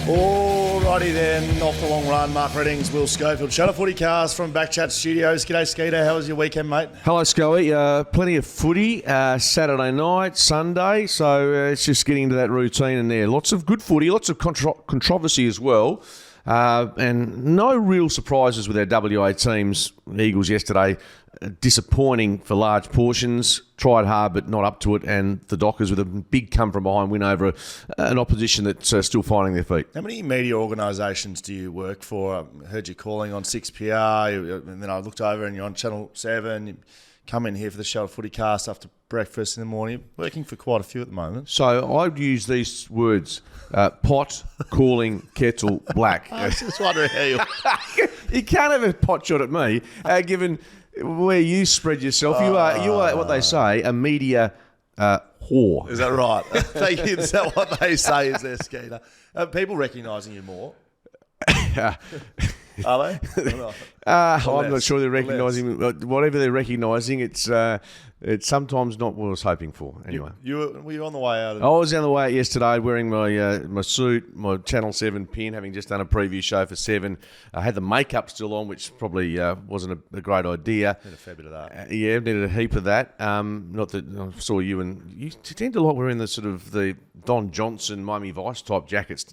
Alrighty then, off the long run, Mark Reddings, Will Schofield. Shut up, FootyCast from BackChat Studios. G'day, Skeeter. How was your weekend, mate? Hello, Schoey. Plenty of footy, Saturday night, Sunday, so it's just getting into that routine in there. Lots of good footy, lots of controversy as well, and no real surprises with our WA teams. The Eagles yesterday, disappointing for large portions, tried hard but not up to it, and the Dockers with a big come-from-behind win over an opposition that's still finding their feet. How many media organisations do you work for? I heard you calling on 6PR, and then I looked over and you're on Channel 7. You come in here for the show FootyCast after breakfast in the morning. You're working for quite a few at the moment. So I'd use these words, pot, calling, kettle, black. I was just wondering how you... You can't have a pot shot at me, given where you spread yourself. You are what they say, a media whore. Is that right? Thank you. Is that what they say is there, Skeeter? People recognising you more? Are they? I'm not sure they're recognising. Whatever they're recognising, it's sometimes not what I was hoping for. Anyway, were you on the way out? I was on the way out yesterday wearing my suit, my Channel 7 pin, having just done a preview show for 7. I had the makeup still on, which probably wasn't a great idea. Need a fair bit of that. Yeah, needed a heap of that. Not that I saw you, and you tend to like wearing the sort of the Don Johnson, Miami Vice type jackets,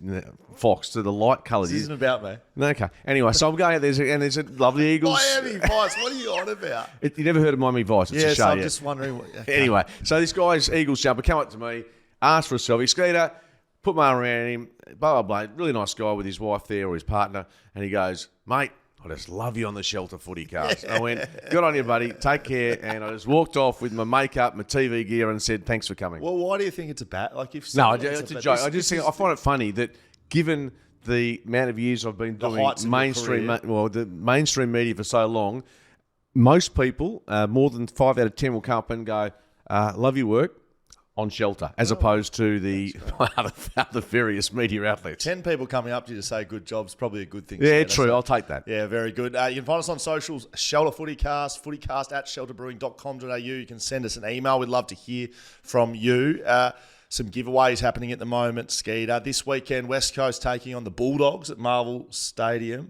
Fox, to the light coloured. This isn't about me. Okay. Anyway, so I'm going out there, and there's a lovely Eagles. Miami Vice, what are you on about? You never heard of Miami Vice? It's a show, I'm yeah. just wondering. Okay. Anyway, so this guy's Eagles jumper come up to me, asked for a selfie. Skeeter, put my arm around him, blah, blah, blah. Really nice guy with his wife there or his partner. And he goes, mate, I just love you on the Shelter FootyCast. I went, good on you, buddy. Take care. And I just walked off with my makeup, my TV gear, and said, thanks for coming. Well, why do you think it's a bat? Like, if no, it's a joke. I find it funny that given the amount of years I've been doing the mainstream media for so long, most people, more than 5 out of 10 will come up and go, love your work on Shelter, as opposed to the other various media outlets. 10 people coming up to you to say good job's probably a good thing. Yeah, true. I'll take that. Yeah, very good. You can find us on socials, Shelter FootyCast, footycast@shelterbrewing.com.au. You can send us an email. We'd love to hear from you. Some giveaways happening at the moment, Skeeter. This weekend, West Coast taking on the Bulldogs at Marvel Stadium.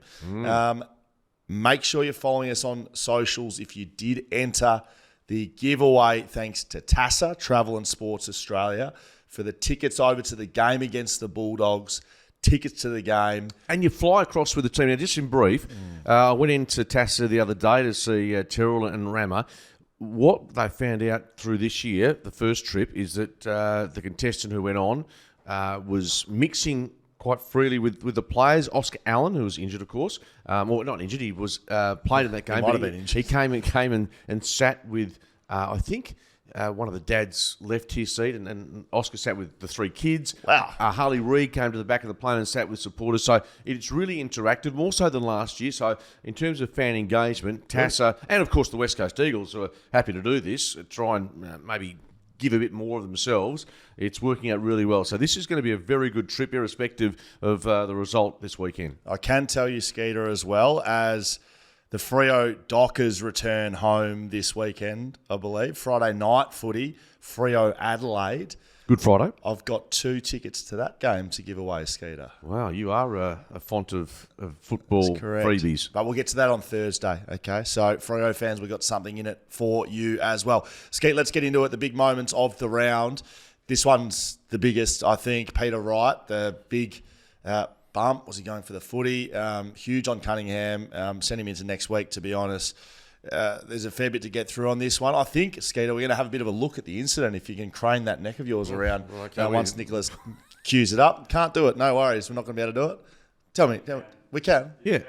Make sure you're following us on socials if you did enter the giveaway, thanks to TASA, Travel and Sports Australia, for the tickets over to the game against the Bulldogs, tickets to the game. And you fly across with the team. Now, just in brief, I went into TASA the other day to see Terrell and Rama. What they found out through this year, the first trip, is that the contestant who went on was mixing quite freely with the players. Oscar Allen, who was injured, of course. Well, not injured. He was played in that game. He might have been injured. He came and sat with, I think, one of the dads left his seat, and Oscar sat with the 3 kids. Wow. Harley Reid came to the back of the plane and sat with supporters. So it's really interactive, more so than last year. So in terms of fan engagement, TASA, and of course the West Coast Eagles are happy to do this, try and maybe give a bit more of themselves. It's working out really well. So this is going to be a very good trip, irrespective of the result this weekend. I can tell you, Skeeter, as well, as the Freo Dockers return home this weekend, I believe. Friday night footy, Freo Adelaide. Good Friday. I've got 2 tickets to that game to give away, Skeeter. Wow, you are a font of football freebies. But we'll get to that on Thursday, okay? So, Freo fans, we've got something in it for you as well. Skeet, let's get into it. The big moments of the round. This one's the biggest, I think. Peter Wright, the big bump. Was he going for the footy? Huge on Cunningham. Send him into next week, to be honest. There's a fair bit to get through on this one. I think, Skeeter, we're going to have a bit of a look at the incident if you can crane that neck of yours around once Nicholas cues it up. Can't do it. No worries. We're not going to be able to do it. Tell me. We can? Yeah.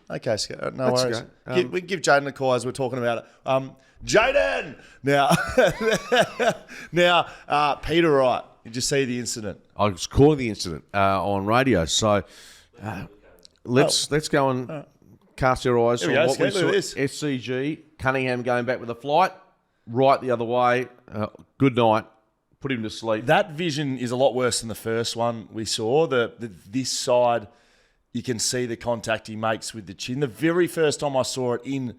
Okay, Skeeter. No worries. We can give Jaden a call as we're talking about it. Jaden! Now, Peter Wright. Did you see the incident? I was calling the incident on radio. So let's go and cast your eyes on what we saw. SCG, Cunningham going back with a flight, right the other way. Good night. Put him to sleep. That vision is a lot worse than the first one we saw. This side, you can see the contact he makes with the chin. The very first time I saw it in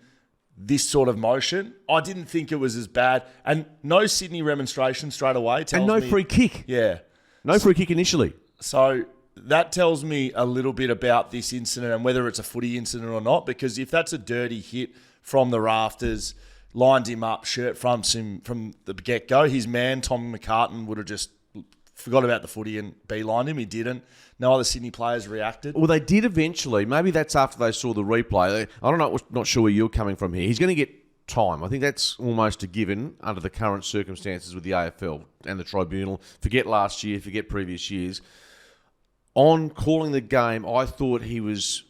this sort of motion, I didn't think it was as bad. And no Sydney remonstration straight away. And no free kick. Yeah. No free kick initially. So that tells me a little bit about this incident and whether it's a footy incident or not, because if that's a dirty hit from the rafters, lined him up, shirt fronts him from the get-go, his man, Tom McCartan, would have just forgot about the footy and beelined him. He didn't. No other Sydney players reacted. Well, they did eventually. Maybe that's after they saw the replay. I don't know. Not sure where you're coming from here. He's going to get time. I think that's almost a given under the current circumstances with the AFL and the tribunal. Forget last year, forget previous years. On calling the game, I thought he was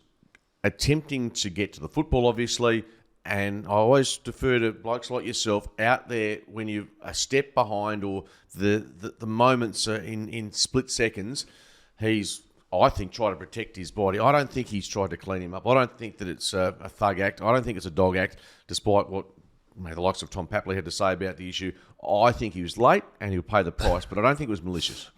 attempting to get to the football, obviously, and I always defer to blokes like yourself out there when you're a step behind or the moments are in split seconds. He's, I think, tried to protect his body. I don't think he's tried to clean him up. I don't think that it's a thug act. I don't think it's a dog act, despite what the likes of Tom Papley had to say about the issue. I think he was late and he'll pay the price, but I don't think it was malicious.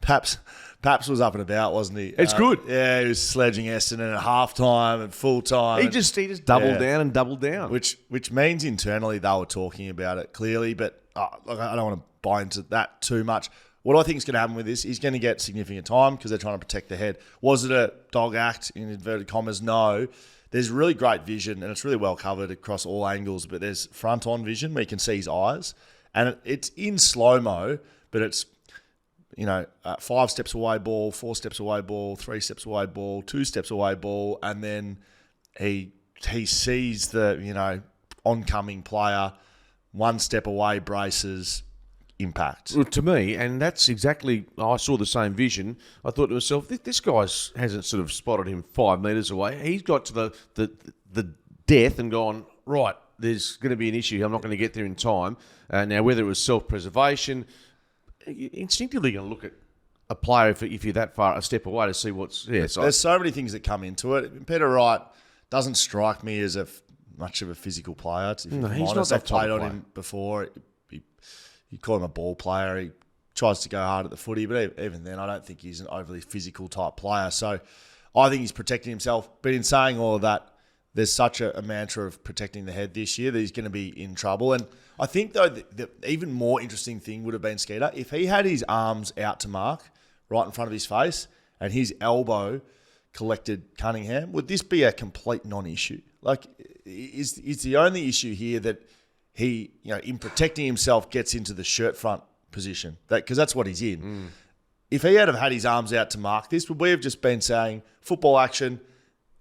Paps was up and about, wasn't he? It's good. Yeah, he was sledging Essendon at half-time and full-time. He just doubled down and doubled down. Which means internally they were talking about it clearly, but look, I don't want to buy into that too much. What I think is going to happen with this, he's going to get significant time because they're trying to protect the head. Was it a dog act, in inverted commas? No. There's really great vision, and it's really well covered across all angles, but there's front-on vision where you can see his eyes, and it's in slow-mo, but it's 5 steps away ball, 4 steps away ball, 3 steps away ball, 2 steps away ball, and then he sees the oncoming player, 1 step away, braces, impact. Well, to me, and that's exactly, I saw the same vision. I thought to myself, this guy hasn't sort of spotted him 5 metres away. He's got to the death and gone, right, there's going to be an issue. I'm not going to get there in time. Now, whether it was self-preservation, you're instinctively going to look at a player if you're that far a step away to see what's... Yeah, there's so many things that come into it. Peter Wright doesn't strike me as much of a physical player. No, he's not that I've played type of on him before. You call him a ball player. He tries to go hard at the footy, but even then, I don't think he's an overly physical type player. So I think he's protecting himself. But in saying all of that, there's such a mantra of protecting the head this year that he's going to be in trouble. And I think, though, the even more interesting thing would have been, Skeeter, if he had his arms out to mark right in front of his face and his elbow collected Cunningham, would this be a complete non-issue? Like, is the only issue here that he, in protecting himself, gets into the shirt front position? Because that's what he's in. If he had have had his arms out to mark this, would we have just been saying, football action,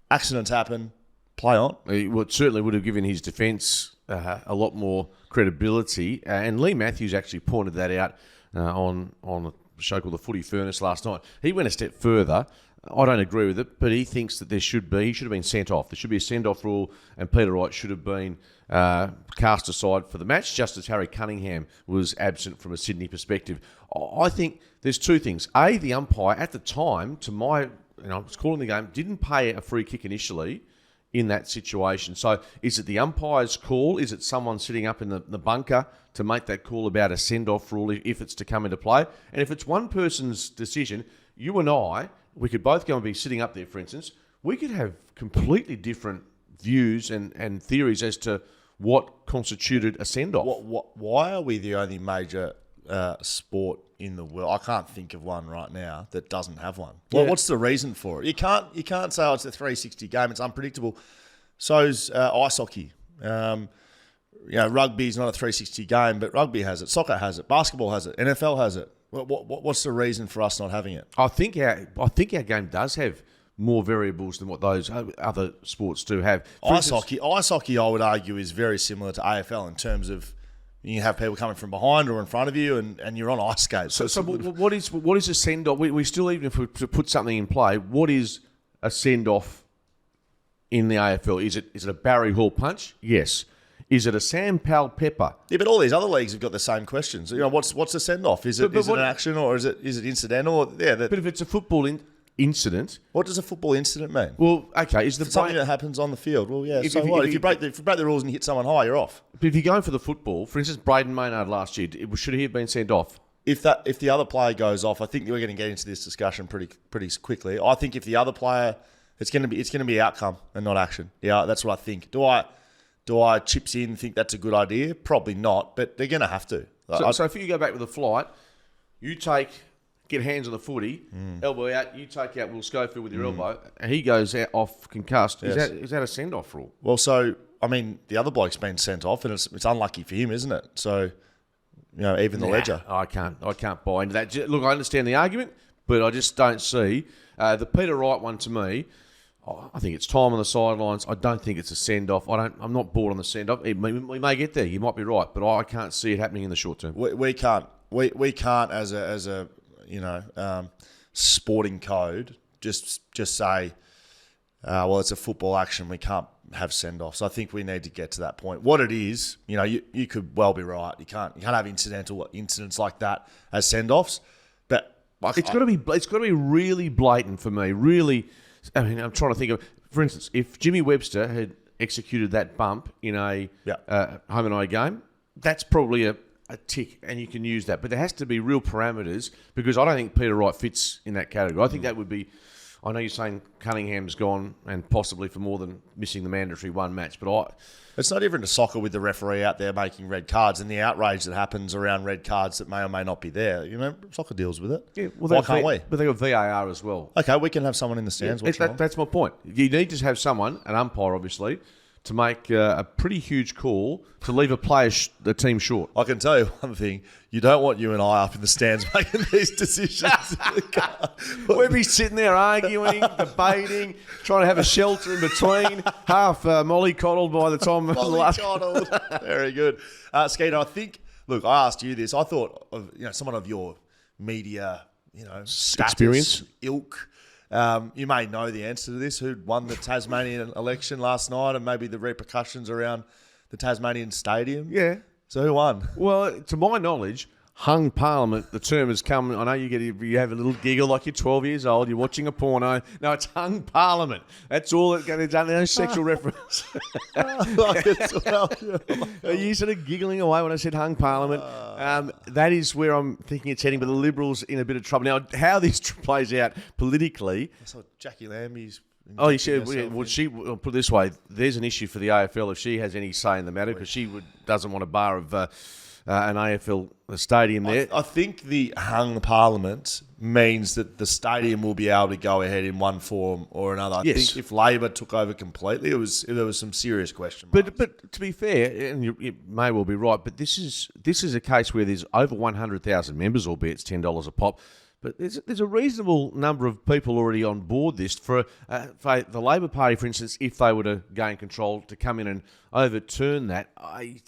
accidents happen, play on? Well, it certainly would have given his defence a lot more credibility. And Lee Matthews actually pointed that out on a show called The Footy Furnace last night. He went a step further. I don't agree with it, but he thinks that he should have been sent off. There should be a send-off rule, and Peter Wright should have been cast aside for the match, just as Harry Cunningham was absent from a Sydney perspective. I think there's two things. A, the umpire at the time, I was calling the game, didn't pay a free kick initially in that situation. So is it the umpire's call? Is it someone sitting up in the bunker to make that call about a send-off rule if it's to come into play? And if it's one person's decision, you and I, we could both go and be sitting up there, for instance, we could have completely different views and theories as to what constituted a send-off. Why are we the only major sport in the world? I can't think of one right now that doesn't have one. Yeah. What's the reason for it? You can't say it's a 360 game. It's unpredictable. So's ice hockey. Rugby is not a 360 game, but rugby has it. Soccer has it. Basketball has it. NFL has it. What's the reason for us not having it? I think our game does have more variables than what those other sports do have. Ice hockey, I would argue, is very similar to AFL in terms of you have people coming from behind or in front of you, and you're on ice skates. So what is a send off? We still, even if we put something in play, what is a send off in the AFL? Is it a Barry Hall punch? Yes. Is it a Sam Powell pepper? Yeah, but all these other leagues have got the same questions. What's a send off? Is it an action or is it incidental? Yeah. But if it's a football incident, what does a football incident mean? Well, okay, is something that happens on the field? Well, yeah. If you break the rules and you hit someone high, you're off. But if you're going for the football, for instance, Braden Maynard last year, should he have been sent off? If the other player goes off, I think we're going to get into this discussion pretty quickly. I think if the other player, it's going to be outcome and not action. Yeah, that's what I think. Do I chips in think that's a good idea? Probably not, but they're going to have to. So if you go back with a flight, you take get hands on the footy, elbow out, you take out Will Schofield with your elbow, and he goes out off concussed. Yes. Is that a send-off rule? Well, so, I mean, the other bloke's been sent off, and it's unlucky for him, isn't it? So, even the ledger. I can't buy into that. Look, I understand the argument, but I just don't see the Peter Wright one to me. I think it's time on the sidelines. I don't think it's a send-off. I'm not bored on the send-off. We may get there. You might be right, but I can't see it happening in the short term. We can't. We can't as a sporting code just say, well, it's a football action. We can't have send-offs. I think we need to get to that point. What it is, you could well be right. You can't have incidental incidents like that as send-offs. But it's got to be really blatant for me. Really. I mean, I'm trying to think of, for instance, if Jimmy Webster had executed that bump in a home and away game, that's probably a tick, and you can use that. But there has to be real parameters, because I don't think Peter Wright fits in that category. I think that would be, I know you're saying Cunningham's gone, and possibly for more than missing the mandatory one match, but it's not different to soccer with the referee out there making red cards and the outrage that happens around red cards that may or may not be there. Soccer deals with it. Yeah, well, why can't we? But they've got VAR as well. Okay, we can have someone in the stands watching. That's my point. You need to have someone, an umpire obviously, to make a pretty huge call to leave a player, the team short. I can tell you one thing. You don't want you and I up in the stands making these decisions. We'll be sitting there arguing, debating, trying to have a shelter in between, half mollycoddled by the time. Mollycoddled. Very good. Skeet, I think, look, I asked you this. I thought of someone of your media, status, experience, ilk. You may know the answer to this. Who won the Tasmanian election last night, and maybe the repercussions around the Tasmanian Stadium? Yeah. So who won? Well, to my knowledge, hung parliament, the term has come. I know you have a little giggle like you're 12 years old, you're watching a porno. No, it's hung parliament. That's all it's going to do. No sexual reference. Are you sort of giggling away when I said hung parliament? That is where I'm thinking it's heading, but the Liberals in a bit of trouble. Now, how this plays out politically... I saw Jackie Lambie's... Oh, you said, I'll put it this way, there's an issue for the AFL if she has any say in the matter, because she doesn't want a bar of an AFL stadium there. I think the hung parliament means that the stadium will be able to go ahead in one form or another. I think if Labor took over completely, there was some serious question marks. But to be fair, and you may well be right, but this is a case where there's over 100,000 members, albeit it's $10 a pop. But there's a reasonable number of people already on board this for the Labor Party, for instance, if they were to gain control, to come in and overturn that.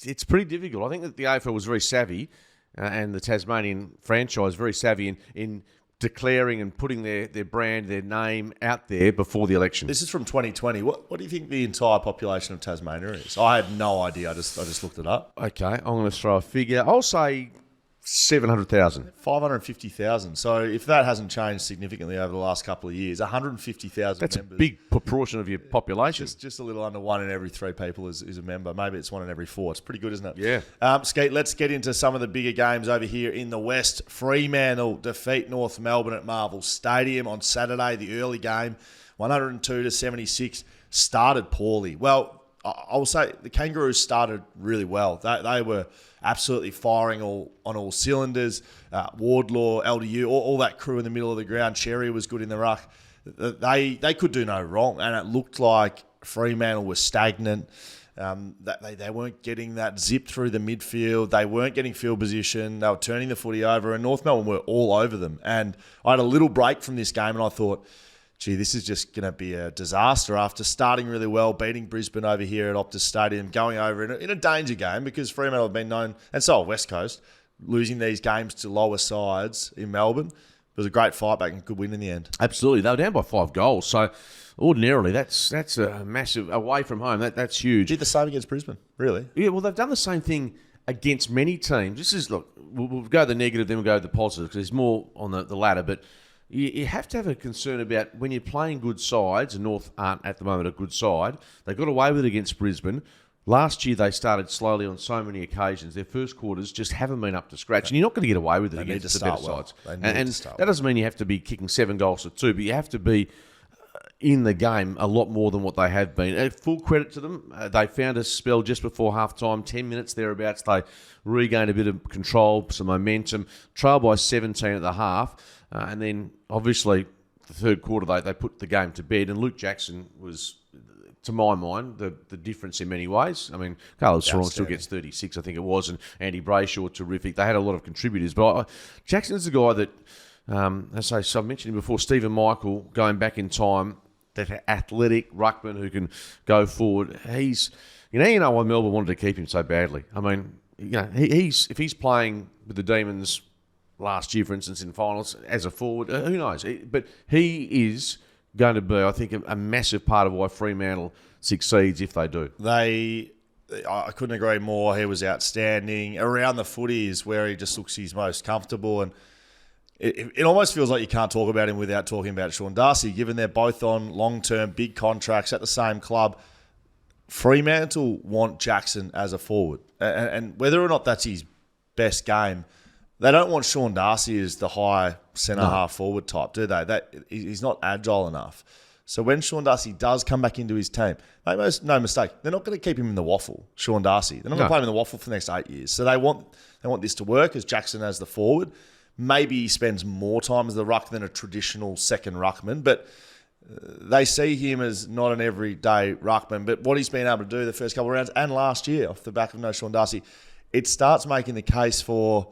It's pretty difficult. I think that the AFL was very savvy, and the Tasmanian franchise very savvy in declaring and putting their brand, their name out there before the election. This is from 2020. What do you think the entire population of Tasmania is? I had no idea. I just looked it up. Okay, I'm going to throw a figure. I'll say 700,000. 550,000. So if that hasn't changed significantly over the last couple of years, 150,000 That's members. A big proportion of your population. Just a little under 1 in every 3 people is a member. Maybe it's 1 in every 4. It's pretty good, isn't it? Yeah. Skeet, let's get into some of the bigger games over here in the West. Fremantle defeat North Melbourne at Marvel Stadium on Saturday. The early game, 102-76, started poorly. Well, I will say the Kangaroos started really well. They were absolutely firing on all cylinders. Wardlaw, LDU, all that crew in the middle of the ground. Cherry was good in the ruck. They could do no wrong, and it looked like Fremantle was stagnant. They weren't getting that zip through the midfield. They weren't getting field position. They were turning the footy over, and North Melbourne were all over them. And I had a little break from this game, and I thought, gee, this is just going to be a disaster after starting really well, beating Brisbane over here at Optus Stadium, going over in a danger game, because Fremantle have been known, and so have West Coast, losing these games to lower sides in Melbourne. It was a great fight back and good win in the end. Absolutely. They were down by 5 goals. So ordinarily, that's a massive, away from home, that's huge. Did the same against Brisbane, really? Yeah, well, they've done the same thing against many teams. This is, look, we'll go the negative, then we'll go the positive, because there's more on the latter, but you have to have a concern about when you're playing good sides, and North aren't at the moment a good side. They got away with it against Brisbane. Last year, they started slowly on so many occasions. Their first quarters just haven't been up to scratch, and you're not going to get away with it against the better sides. And that doesn't mean you have to be kicking 7 goals to 2, but you have to be in the game a lot more than what they have been. Full credit to them. They found a spell just before half-time, 10 minutes thereabouts. They regained a bit of control, some momentum. Trail by 17 at the half. And then, obviously, the third quarter, they put the game to bed, and Luke Jackson was, to my mind, the difference in many ways. I mean, Carlos Serrong still gets 36, I think it was, and Andy Brayshaw, terrific. They had a lot of contributors. But Jackson's the guy that, as I mentioned him before, Stephen Michael, going back in time, that athletic ruckman who can go forward. He's, you know why Melbourne wanted to keep him so badly. I mean, if he's playing with the Demons last year, for instance, in finals as a forward, who knows? But he is going to be, I think, a massive part of why Fremantle succeeds if they do. I couldn't agree more. He was outstanding. Around the footy is where he just looks his most comfortable, and it almost feels like you can't talk about him without talking about Sean Darcy, given they're both on long-term big contracts at the same club. Fremantle want Jackson as a forward, and whether or not that's his best game, they don't want Sean Darcy as the high centre-half forward type, do they? He's not agile enough. So when Sean Darcy does come back into his team, make no mistake, they're not going to keep him in the waffle, Sean Darcy. They're not going to play him in the waffle for the next 8 years. So they want this to work as Jackson as the forward. Maybe he spends more time as the ruck than a traditional second ruckman, but they see him as not an everyday ruckman. But what he's been able to do the first couple of rounds and last year off the back of no Sean Darcy, it starts making the case for,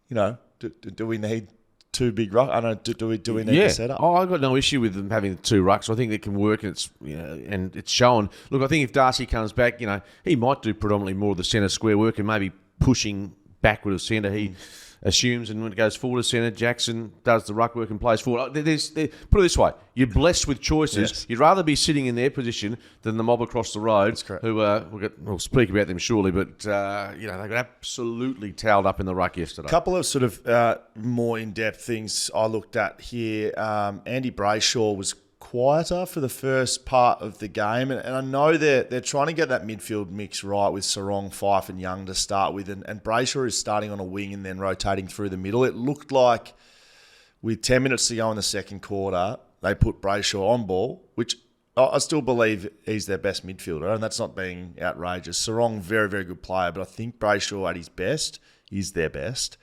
do we need two big rucks? I know. Do we need to set up? I've got no issue with them having two rucks. I think it can work, and it's shown. Look, I think if Darcy comes back, he might do predominantly more of the centre square work and maybe pushing backward of centre. He assumes, and when it goes forward to centre, Jackson does the ruck work and plays forward. Put it this way, you're blessed with choices. Yes. You'd rather be sitting in their position than the mob across the road. That's correct. Who we'll speak about them surely, but they got absolutely towed up in the ruck yesterday. A couple of sort of more in-depth things I looked at here. Andy Brayshaw was quieter for the first part of the game, and I know they're trying to get that midfield mix right with Sarong, Fife and Young to start with, and Brayshaw is starting on a wing and then rotating through the middle. It looked like with 10 minutes to go in the second quarter, they put Brayshaw on ball, which I still believe he's their best midfielder, and that's not being outrageous. Sarong, very, very good player, but I think Brayshaw at his best is their best.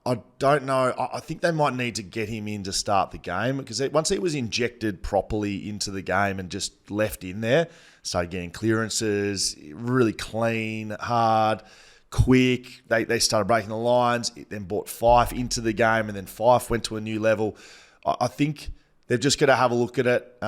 I don't know. I think they might need to get him in to start the game, because once he was injected properly into the game and just left in there, started getting clearances, really clean, hard, quick. They started breaking the lines. It then brought Fife into the game, and then Fife went to a new level. I think they've just got to have a look at it.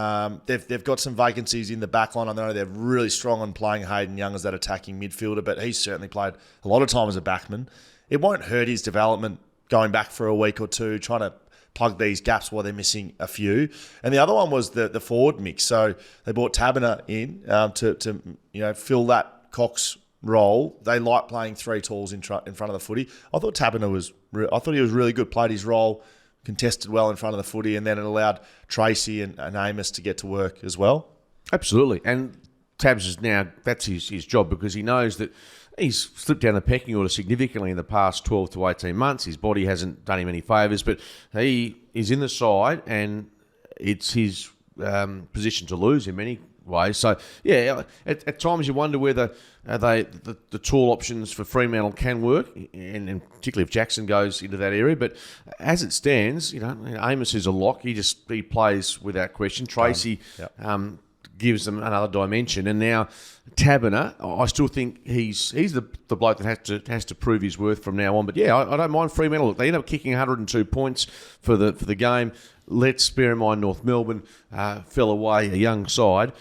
They've got some vacancies in the back line. I know they're really strong on playing Hayden Young as that attacking midfielder, but he's certainly played a lot of time as a backman. It won't hurt his development going back for a week or two, trying to plug these gaps while they're missing a few. And the other one was the forward mix. So they brought Tabiner in to fill that Cox role. They like playing three talls in front of the footy. I thought Tabiner was really good, played his role, contested well in front of the footy, and then it allowed Tracy and Amos to get to work as well. Absolutely. And Tabs is now, that's his job, because he knows that he's slipped down the pecking order significantly in the past 12 to 18 months. His body hasn't done him any favours, but he is in the side, and it's his position to lose in many ways. So, yeah, at times you wonder whether the tall options for Fremantle can work, and particularly if Jackson goes into that area. But as it stands, Amos is a lock. He plays without question. Tracy gives them another dimension, and now Tabiner, I still think he's the bloke that has to prove his worth from now on. But yeah, I don't mind Fremantle. Look, they end up kicking 102 points for the game. Let's bear in mind North Melbourne fell away, a young side,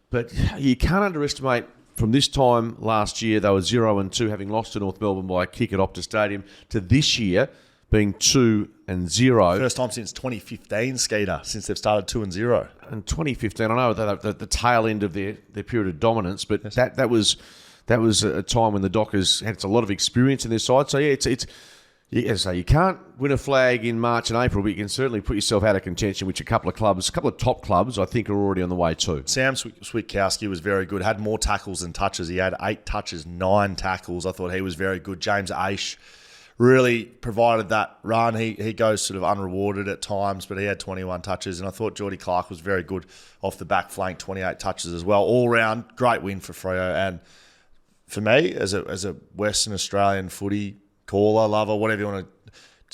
but you can't underestimate. From this time last year, they were 0-2, having lost to North Melbourne by a kick at Optus Stadium, to this year being 2-0. First time since 2015, Skeeter, since they've started 2-0. And 2015, I know the tail end of their period of dominance, but yes, that was a time when the Dockers had a lot of experience in their side. So yeah, you can't win a flag in March and April, but you can certainly put yourself out of contention, which a couple of top clubs, I think, are already on the way too. Sam Switkowski was very good, had more tackles than touches. He had 8 touches, 9 tackles. I thought he was very good. James Aish really provided that run. He goes sort of unrewarded at times, but he had 21 touches, and I thought Geordie Clark was very good off the back flank, 28 touches as well. All round, great win for Freo, and for me, as a Western Australian footy caller, lover, whatever you want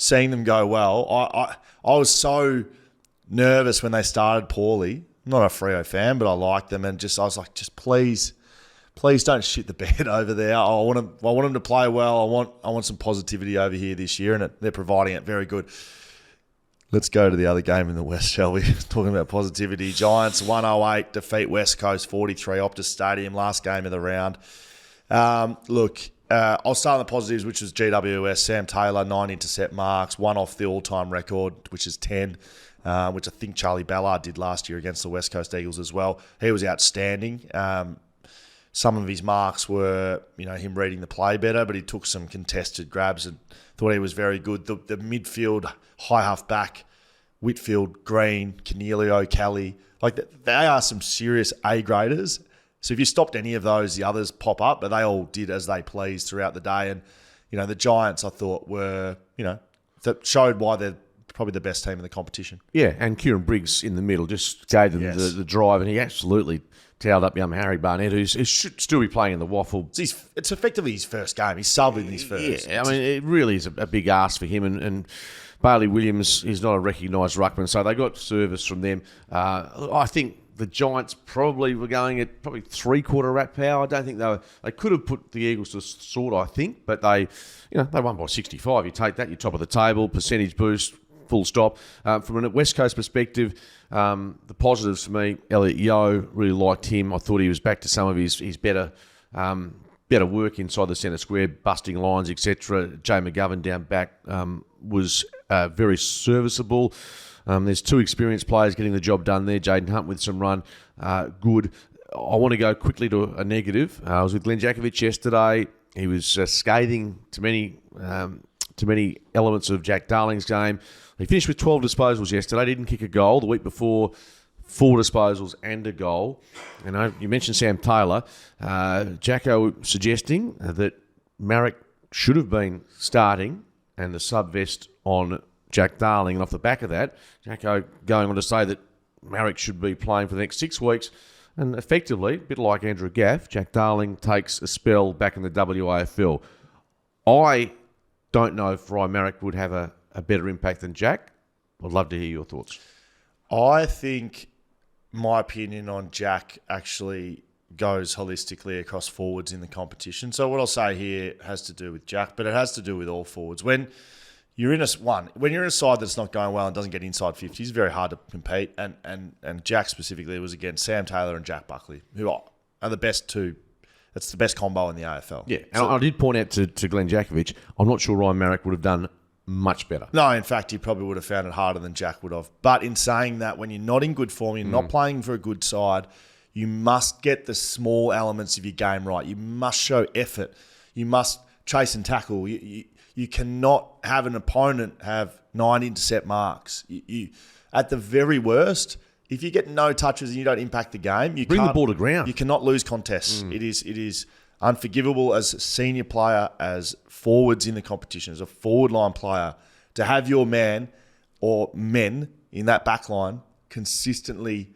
seeing them go well, I was so nervous when they started poorly. I'm not a Freo fan, but I like them, and I was like, just please don't shit the bed over there. I want them to play well. I want some positivity over here this year, and they're providing it very good. Let's go to the other game in the West, shall we? Talking about positivity. Giants 108 defeat West Coast 43, Optus Stadium, last game of the round. I'll start on the positives, which was GWS. Sam Taylor, 9 intercept marks, one off the all-time record, which is 10, which I think Charlie Ballard did last year against the West Coast Eagles as well. He was outstanding. Some of his marks were, him reading the play better, but he took some contested grabs and thought he was very good. The midfield, high half back, Whitfield, Green, Cornelio, Kelly, they are some serious A-graders. So if you stopped any of those, the others pop up, but they all did as they pleased throughout the day. And, the Giants, I thought, were, that showed why they're probably the best team in the competition. Yeah, and Kieran Briggs in the middle just gave them the drive, and he absolutely towed up young Harry Barnett, who should still be playing in the waffle. It's effectively his first game. He's subbed in his first. Yeah, it really is a big ask for him, and Bailey Williams is not a recognised ruckman, so they got service from them. I think the Giants probably were going at probably three-quarter rat power. I don't think they could have put the Eagles to sword, I think, but they won by 65. You take that, you're top of the table, percentage boost, full stop. From a West Coast perspective, the positives for me, Elliot Yeo, really liked him. I thought he was back to some of his better work inside the centre square, busting lines, etc. Jay McGovern down back was very serviceable. There's two experienced players getting the job done there. Jaden Hunt with some run, good. I want to go quickly to a negative. I was with Glenn Jakovic yesterday. He was scathing to many elements of Jack Darling's game. He finished with 12 disposals yesterday. Didn't kick a goal. The week before, 4 disposals and a goal. You mentioned Sam Taylor. Jacko suggesting that Marek should have been starting and the sub-vest on Jack Darling. And off the back of that, Jacko going on to say that Marek should be playing for the next 6 weeks. And effectively, a bit like Andrew Gaff, Jack Darling takes a spell back in the WAFL. I don't know if Ryan Marek would have a better impact than Jack. I'd love to hear your thoughts. I think my opinion on Jack actually goes holistically across forwards in the competition. So what I'll say here has to do with Jack, but it has to do with all forwards. When you're in a side that's not going well and doesn't get inside 50s, it's very hard to compete. And Jack specifically was against Sam Taylor and Jack Buckley, who are the best two. That's the best combo in the AFL. Yeah, and I did point out to Glenn Jakovic, I'm not sure Ryan Marek would have done much better. No, in fact, he probably would have found it harder than Jack would have. But in saying that, when you're not in good form, you're not playing for a good side, you must get the small elements of your game right. You must show effort. You must chase and tackle. You cannot have an opponent have 9 intercept marks. You at the very worst, if you get no touches and you don't impact the game, you bring the ball to ground. You cannot lose contests. It is unforgivable as a senior player, as forwards in the competition, as a forward line player, to have your man or men in that back line consistently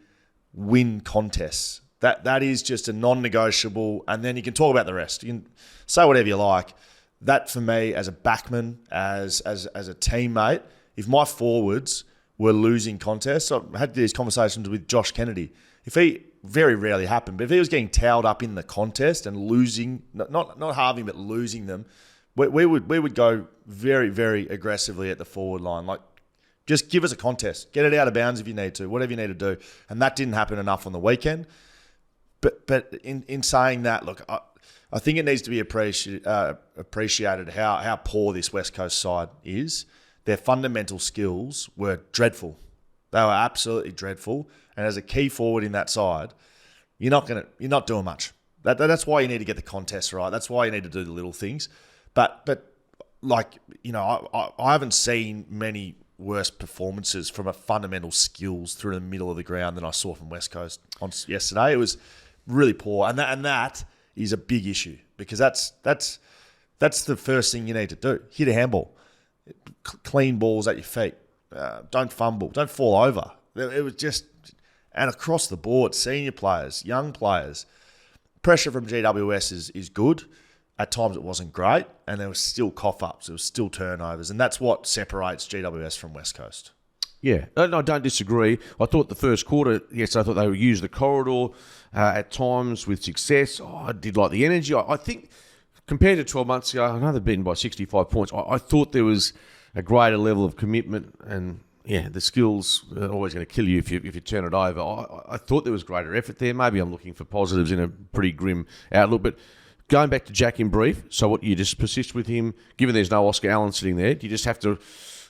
win contests. That is just a non-negotiable, and then you can talk about the rest. You can say whatever you like. That for me, as a backman, as a teammate, if my forwards were losing contests, I had these conversations with Josh Kennedy. If he, very rarely happened, but if he was getting towed up in the contest and losing, not halving, but losing them, we would go very, very aggressively at the forward line. Like, just give us a contest. Get it out of bounds if you need to, whatever you need to do. And that didn't happen enough on the weekend. But in saying that, look, I think it needs to be appreciated how poor this West Coast side is. Their fundamental skills were dreadful. They were absolutely dreadful. And as a key forward in that side, you're not doing much. That's why you need to get the contest right. That's why you need to do the little things. But like, I haven't seen many worse performances from a fundamental skills through the middle of the ground than I saw from West Coast on yesterday. It was really poor, and that is a big issue, because that's the first thing you need to do. Hit a handball, clean balls at your feet. Don't fumble, don't fall over. It was just, and across the board, senior players, young players, pressure from GWS is good. at times it wasn't great, and there was still cough-ups, there was still turnovers, and that's what separates GWS from West Coast. Yeah, no, I don't disagree. I thought the first quarter, yes, I thought they would use the corridor at times with success. I did like the energy. I think compared to 12 months ago, I know they've beaten by 65 points. I thought there was a greater level of commitment, and yeah, the skills are always going to kill you if you turn it over. I thought there was greater effort there. Maybe I'm looking for positives in a pretty grim outlook, but going back to Jack in brief, so what, you just persist with him, given there's no Oscar Allen sitting there, do you just have to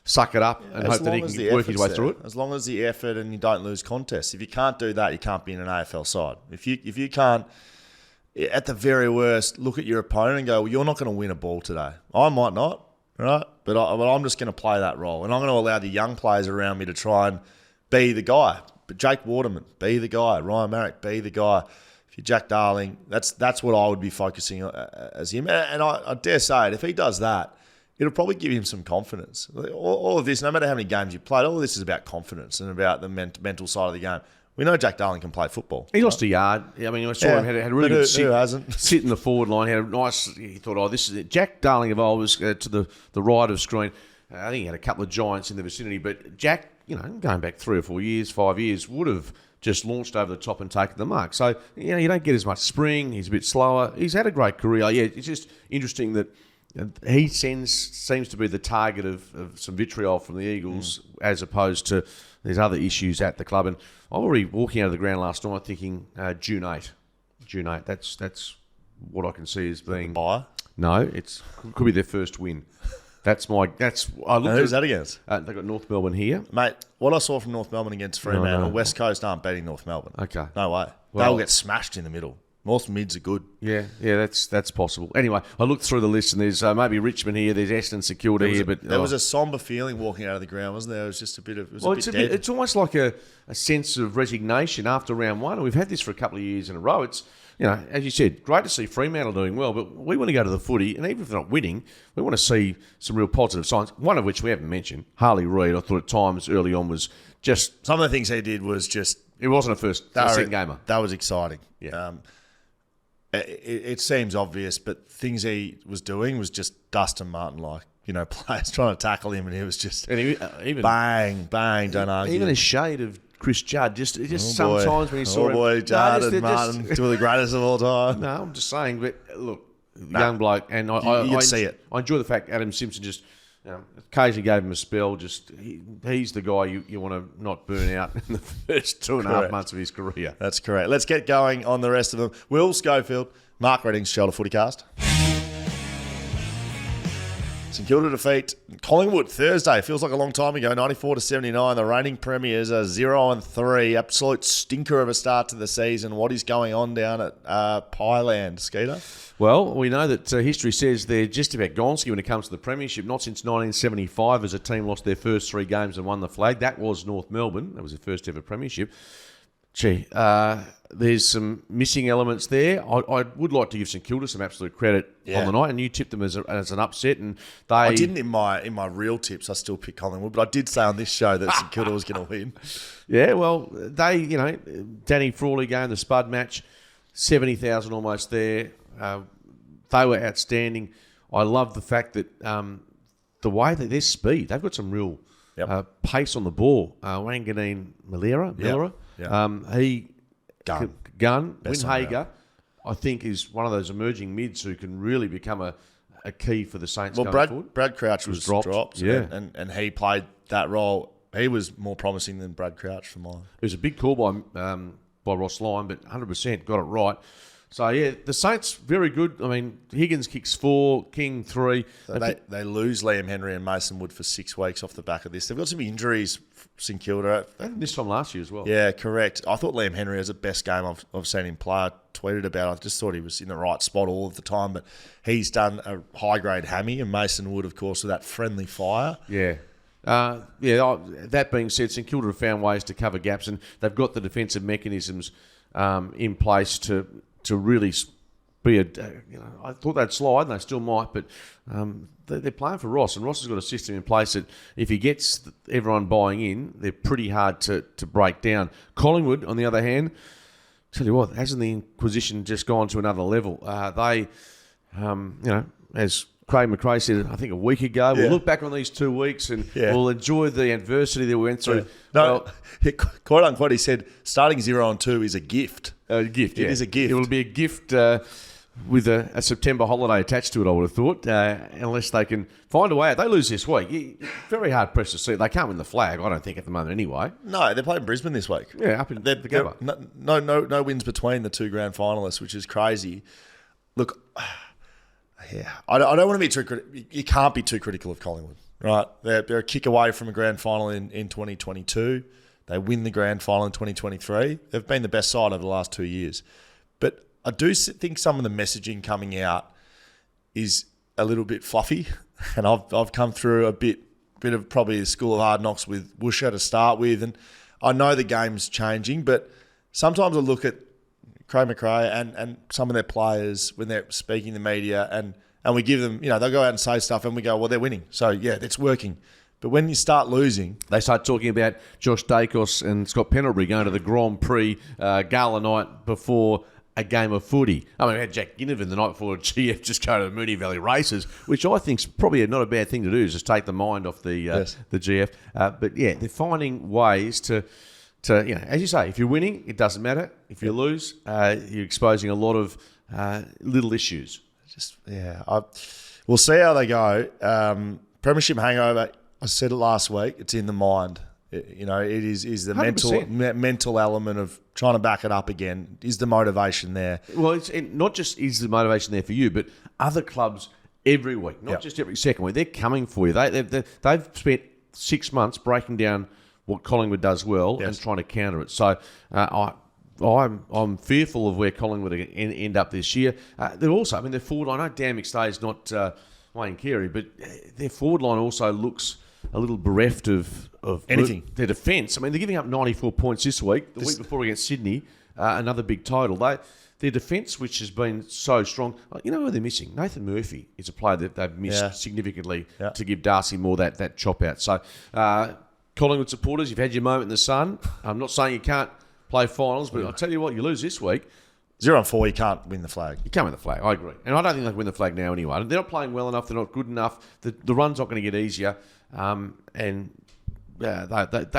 suck it up and hope that he can work his way through it? As long as the effort and you don't lose contests. If you can't do that, you can't be in an AFL side. If you can't, at the very worst, look at your opponent and go, well, you're not going to win a ball today. I might not, right? But I'm just going to play that role. And I'm going to allow the young players around me to try and be the guy. But Jake Waterman, be the guy. Ryan Marrick, be the guy. If you're Jack Darling, that's what I would be focusing on as him. And I dare say it, if he does that, it'll probably give him some confidence. All of this, no matter how many games you played, all of this is about confidence and about the mental side of the game. We know Jack Darling can play football. He lost a yard. I mean, I saw him had a really good sit in the forward line. Had a nice. He thought, this is it. Jack Darling of old was to the right of screen. I think he had a couple of giants in the vicinity, but Jack, going back 3 or 4 years, 5 years, would have just launched over the top and taken the mark. So you don't get as much spring. He's a bit slower. He's had a great career. Yeah, it's just interesting that he seems to be the target of some vitriol from the Eagles as opposed to there's other issues at the club. And I was already walking out of the ground last night thinking June 8. June 8. That's what I can see as being... Buy? No, it could be their first win. Who's that against? They've got North Melbourne here. Mate, what I saw from North Melbourne against Fremantle, West Coast aren't beating North Melbourne. Okay. No way. They'll get smashed in the middle. North mids are good. Yeah, that's possible. Anyway, I looked through the list and there's maybe Richmond here, there's Essendon, St Kilda here, but there was a sombre feeling walking out of the ground, wasn't there? It was just a bit of. It's almost like a sense of resignation after round one. And we've had this for a couple of years in a row. It's as you said, great to see Fremantle doing well, but we want to go to the footy, and even if they're not winning, we want to see some real positive signs. One of which we haven't mentioned, Harley Reid. I thought at times early on was just some of the things he did was just. It wasn't a second gamer. That was exciting. Yeah. It seems obvious, but things he was doing was just Dustin Martin-like. Players trying to tackle him, and he was just even bang, don't argue. Even a shade of Chris Judd. Just sometimes when he saw him. Judd and Martin, two of the greatest of all time. No, I'm just saying. But look, young bloke, and I see it. I enjoy the fact Adam Simpson just occasionally gave him a spell. Just he's the guy you want to not burn out in the first 2.5 months of his career. That's correct. Let's get going on the rest of them. Will Schofield, Mark Redding's Shoulder FootyCast. St Kilda defeat Collingwood Thursday. Feels like a long time ago. 94-79. The reigning premiers are 0-3. Absolute stinker of a start to the season. What is going on down at Pyland, Skeeter? Well, we know that history says they're just about Gonski when it comes to the premiership. Not since 1975 as a team lost their first 3 games and won the flag. That was North Melbourne. That was their first ever premiership. There's some missing elements there. I would like to give St Kilda some absolute credit on the night, and you tipped them as an upset. And I didn't in my real tips. I still picked Collingwood, but I did say on this show that St Kilda was going to win. Yeah, well, Danny Frawley going the Spud match, 70,000 almost there. They were outstanding. I love the fact that the way that their speed, they've got some real pace on the ball. Wanganeen Millera. He Gun Winhager, I think, is one of those emerging mids who can really become a key for the Saints going forward. Brad Crouch was dropped and he played that role. He was more promising than Brad Crouch for mine. It was a big call by Ross Lyon, but 100% got it right. So, the Saints, very good. I mean, Higgins kicks 4, King 3. So they lose Liam Henry and Mason Wood for 6 weeks off the back of this. They've got some injuries, St Kilda. And this time last year as well. Yeah, correct. I thought Liam Henry was the best game I've seen him play. I tweeted about it. I just thought he was in the right spot all of the time. But he's done a high-grade hammy, and Mason Wood, of course, with that friendly fire. Yeah. That being said, St Kilda have found ways to cover gaps, and they've got the defensive mechanisms in place to really be I thought they'd slide, and they still might, but they're playing for Ross, and Ross has got a system in place that if he gets everyone buying in, they're pretty hard to break down. Collingwood, on the other hand, tell you what, hasn't the Inquisition just gone to another level? They as Craig McRae said, I think a week ago, we'll look back on these 2 weeks and we'll enjoy the adversity that we went through. Quote unquote, he said, starting 0-2 is a gift. It is a gift. It will be a gift with a September holiday attached to it, I would have thought, unless they can find a way out. They lose this week. Very hard pressed to see it. They can't win the flag, I don't think, at the moment anyway. No, they're playing Brisbane this week. Yeah, up in the Gabba. No wins between the two grand finalists, which is crazy. Look, I don't want to be too critical. You can't be too critical of Collingwood, right? They're a kick away from a grand final in 2022. They win the grand final in 2023. They've been the best side over the last 2 years. But I do think some of the messaging coming out is a little bit fluffy. And I've come through a bit of probably the school of hard knocks with Woosha to start with. And I know the game's changing, but sometimes I look at Craig McRae and some of their players when they're speaking to the media and we give them, they'll go out and say stuff and we go, well, they're winning. So, yeah, it's working. But when you start losing... They start talking about Josh Dacos and Scott Pendlebury going to the Grand Prix gala night before a game of footy. I mean, we had Jack Ginnivan the night before GF just go to the Moonee Valley races, which I think's probably not a bad thing to do, is just take the mind off the GF. But, yeah, they're finding ways to, as you say, if you're winning, it doesn't matter. If you lose, you're exposing a lot of little issues. We'll see how they go. Premiership hangover, I said it last week, it's in the mind. It is the 100%. mental element of trying to back it up again. Is the motivation there? Well, it's not just is the motivation there for you, but other clubs every week, not just every second week, they're coming for you. They've spent 6 months breaking down what Collingwood does well and trying to counter it. So I'm fearful of where Collingwood are going to end up this year. They're also, their forward line, I know Dan McStay's not Wayne Carey, but their forward line also looks a little bereft of anything. Their defence. They're giving up 94 points this week. The week before against Sydney, another big total. Their defence, which has been so strong, you know who they're missing? Nathan Murphy is a player that they've missed significantly to give Darcy more that chop out. So, Collingwood supporters, you've had your moment in the sun. I'm not saying you can't play finals, but I'll tell you what, you lose this week. 0-4, you can't win the flag. You can't win the flag, I agree. And I don't think they can win the flag now anyway. They're not playing well enough, they're not good enough. The run's not going to get easier. They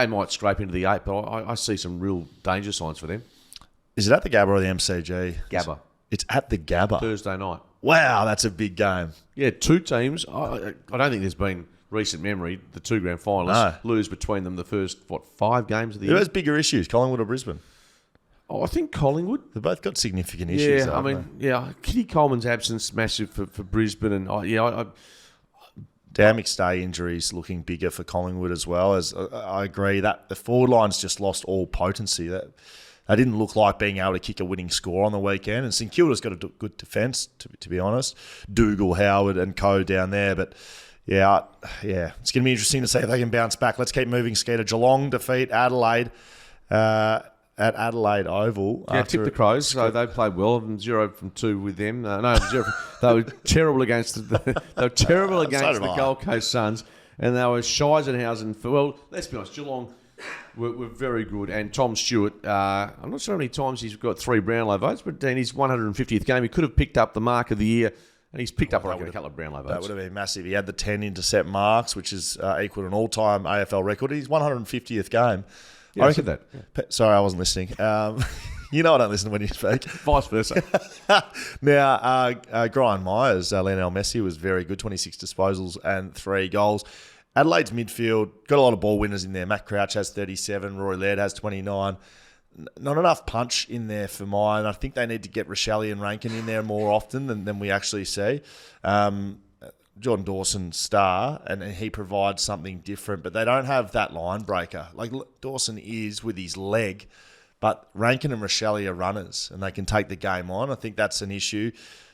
might scrape into the 8, but I see some real danger signs for them. Is it at the Gabba or the MCG? Gabba. It's at the Gabba. Thursday night. Wow, that's a big game. Yeah, two teams. I don't think there's been recent memory, the two grand finalists lose between them the first, 5 games of the year. Who has bigger issues, Collingwood or Brisbane? Oh, I think Collingwood. They've both got significant issues. Kitty Coleman's absence massive for Brisbane, and Dan McStay injuries looking bigger for Collingwood as well. As I agree that the forward line's just lost all potency. That they didn't look like being able to kick a winning score on the weekend. And St Kilda's got a good defence, to be honest. Dougal, Howard, and Co down there, but. Yeah, it's going to be interesting to see if they can bounce back. Let's keep moving, Skeeter. Geelong defeat Adelaide at Adelaide Oval. Yeah, tip the Crows. So they played well. 0 from 2 with them. They were terrible against the Gold Coast Suns, and they were Scheisenhausen. Well, let's be honest, Geelong were very good. And Tom Stewart, I'm not sure how many times he's got 3 Brownlow votes, but in his 150th game, he could have picked up the mark of the year. And he's picked up, a couple of Brownlow votes. That would have been massive. He had the 10 intercept marks, which is equal to an all-time AFL record. His 150th game. Yeah, I said that. Yeah. Sorry, I wasn't listening. You know I don't listen when you speak. Vice versa. Now, Brian Myers, Lionel Messi, was very good. 26 disposals and 3 goals. Adelaide's midfield, got a lot of ball winners in there. Matt Crouch has 37. Rory Laird has 29. Not enough punch in there for mine. I think they need to get Rochelle and Rankin in there more often than we actually see. Jordan Dawson, star, and he provides something different, but they don't have that line breaker. Like Dawson is with his leg, but Rankin and Rochelle are runners, and they can take the game on. I think that's an issue.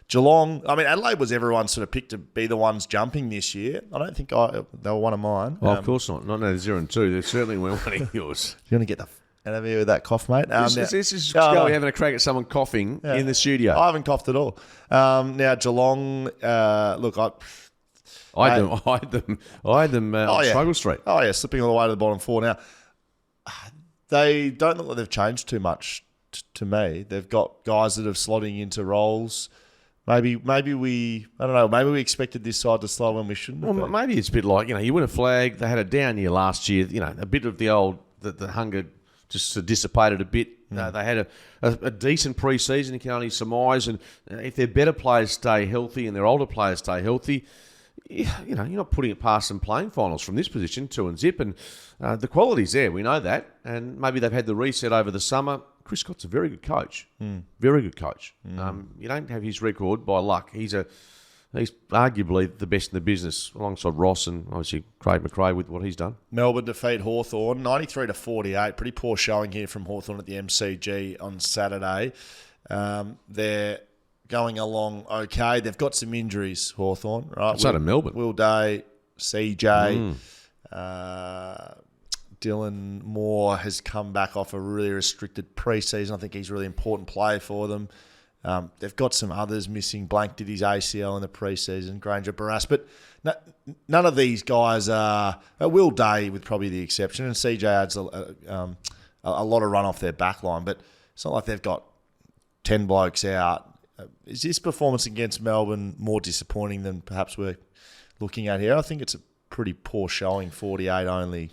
Geelong, Adelaide was everyone sort of picked to be the ones jumping this year. I don't think they were one of mine. Oh, of course not. Not 0-2. They certainly weren't one of yours. You're going to get the out of here with that cough, mate. This is Schoey having a crack at someone coughing in the studio. I haven't coughed at all. Now, Geelong, look, I had them on Struggle Street. Oh, yeah, slipping all the way to the bottom 4 now. They don't look like they've changed too much to me. They've got guys that are slotting into roles. Maybe we, I don't know, maybe we expected this side to slow when we shouldn't have. Well, maybe it's a bit like, you win a flag. They had a down year last year. A bit of the old, the hunger just dissipated a bit. They had a decent pre-season. You can only surmise. And if their better players stay healthy and their older players stay healthy, you're not putting it past them playing finals from this position, 2 and zip. And the quality's there. We know that. And maybe they've had the reset over the summer. Chris Scott's a very good coach. Very good coach. You don't have his record by luck. He's arguably the best in the business, alongside Ross and obviously Craig McRae with what he's done. Melbourne defeat Hawthorn 93-48. Pretty poor showing here from Hawthorn at the MCG on Saturday. They're going along okay. They've got some injuries, Hawthorn, right? Outside of Melbourne. Will Day, CJ, Dylan Moore has come back off a really restricted pre-season. I think he's a really important player for them. They've got some others missing. Blank did his ACL in the pre-season, Granger Barras. But none of these guys are... Will Day, with probably the exception, and CJ adds a lot of run off their back line. But it's not like they've got 10 blokes out. Is this performance against Melbourne more disappointing than perhaps we're looking at here? I think it's a pretty poor showing, 48 only.